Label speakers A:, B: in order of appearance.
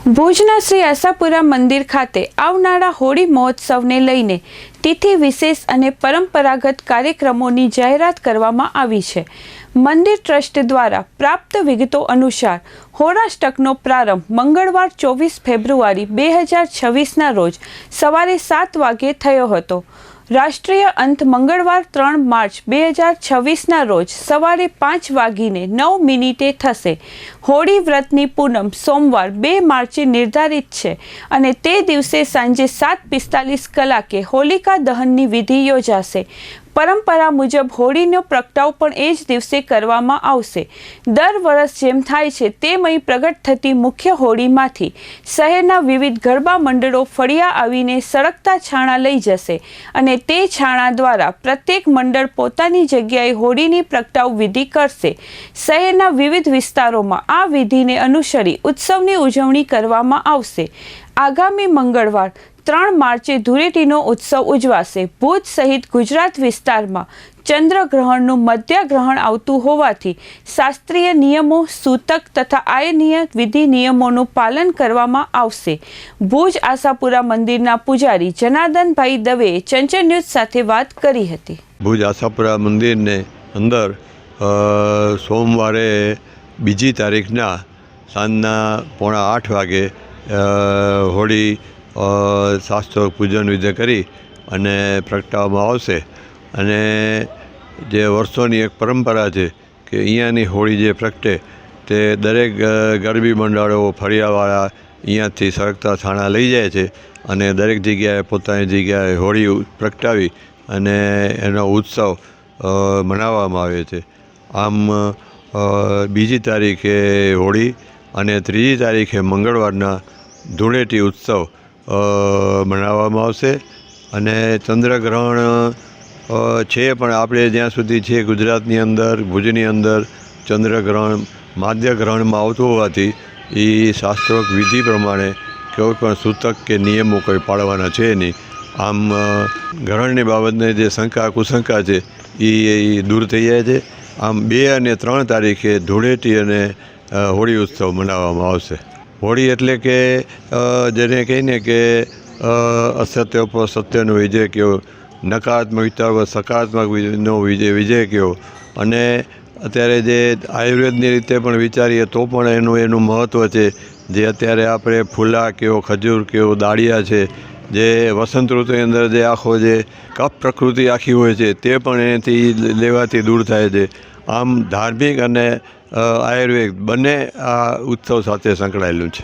A: ભુજના શ્રી આશાપુરા મંદિર ખાતે આવનારા હોળી મહોત્સવને લઈને તિથિ વિશેષ અને પરંપરાગત કાર્યક્રમોની જાહેરાત કરવામાં આવી છે। મંદિર ટ્રસ્ટ દ્વારા પ્રાપ્ત વિગતો અનુસાર હોળાષ્ટકનો પ્રારંભ મંગળવાર 24 ફેબ્રુઆરી 2026ના રોજ સવારે 7 વાગે થયો હતો। રાષ્ટ્રીય અંત મંગળવાર 3 માર્ચ 2026ના રોજ સવારે 5:09 થશે। હોળી વ્રતની પૂનમ સોમવાર 2 માર્ચે નિર્ધારિત છે અને તે દિવસે સાંજે 7:45 કલાકે હોલિકા દહનની વિધિ યોજાશે। પરંપરા મુજબ હોળીનો પ્રગટાવ પણ એ જ દિવસે કરવામાં આવશે। દર વર્ષ જેમ થાય છે તેમ અહીં પ્રગટ થતી મુખ્ય હોળીમાંથી શહેરના વિવિધ ગરબા મંડળો ફળિયા આવીને સળગતા છાણા લઈ જશે અને તે છાણા દ્વારા પ્રત્યેક મંડળ પોતાની જગ્યાએ હોળીની પ્રગટાવ વિધિ કરશે। શહેરના વિવિધ વિસ્તારોમાં આ વિધિને અનુસરી ઉત્સવની ઉજવણી કરવામાં આવશે। આગામી મંગળવાર 3 માર્ચે ધૂળેટીનો ઉત્સવ ઉજવાશે। ભુજ સહિત ગુજરાત વિસ્તારમાં ચંદ્રગ્રહણનું મધ્યગ્રહણ આવતું હોવાથી શાસ્ત્રીય નિયમો, સૂતક તથા આયનીય વિધિ નિયમોનું પાલન કરવામાં આવશે। ભુજ આશાપુરા મંદિરના પૂજારી જનાર્દનભાઈ દવેએ ચંચળ ન્યૂઝ સાથે વાત કરી હતી।
B: ભુજ આશાપુરા મંદિરને અંદર સોમવારે 2 તારીખના સાંજના 7:45 વાગે હોળી શાસ્ત્રોક્ત પૂજન વિધિ કરી અને પ્રગટાવવામાં આવશે। અને જે વર્ષોની એક પરંપરા છે કે અહીંયાની હોળી જે પ્રગટે તે દરેક ગરબી મંડળો ફળિયાવાળા અહીંયાથી સળગતા છાણા લઈ જાય છે અને દરેક જગ્યાએ પોતાની જગ્યાએ હોળી પ્રગટાવી અને એનો ઉત્સવ મનાવવામાં આવે છે। આમ 2 તારીખે હોળી અને 3 તારીખે મંગળવારના ધૂળેટી ઉત્સવ મનાવવામાં આવશે। અને ચંદ્રગ્રહણ છે પણ આપણે જ્યાં સુધી છે ગુજરાતની અંદર ભુજની અંદર ચંદ્રગ્રહણ માધ્યગ્રહણમાં આવતું હોવાથી એ શાસ્ત્રોક્ત વિધિ પ્રમાણે કોઈ પણ સૂતક કે નિયમો કોઈ પાળવાના છે નહીં। આમ ગ્રહણની બાબતને જે શંકા કુશંકા છે એ દૂર થઈ જાય છે। આમ 2 અને 3 તારીખે ધૂળેટી અને હોળી ઉત્સવ મનાવવામાં આવશે। હોળી એટલે કે જેને કહીને કે અસત્ય ઉપર સત્યનો વિજય કહો, નકારાત્મક વિચાર પર સકારાત્મકનો વિજય કહો। અને અત્યારે જે આયુર્વેદની રીતે પણ વિચારીએ તો પણ એનું મહત્ત્વ છે। જે અત્યારે આપણે ફૂલા કહો, ખજૂર કહો, દાળિયા છે, જે વસંત ઋતુની અંદર જે આખો જે કફ પ્રકૃતિ આખી હોય છે તે પણ એનાથી લેવાથી દૂર થાય છે। આમ ધાર્મિક અને આયુર્વેદ બંને આ ઉત્સવ સાથે સંકળાયેલું છે।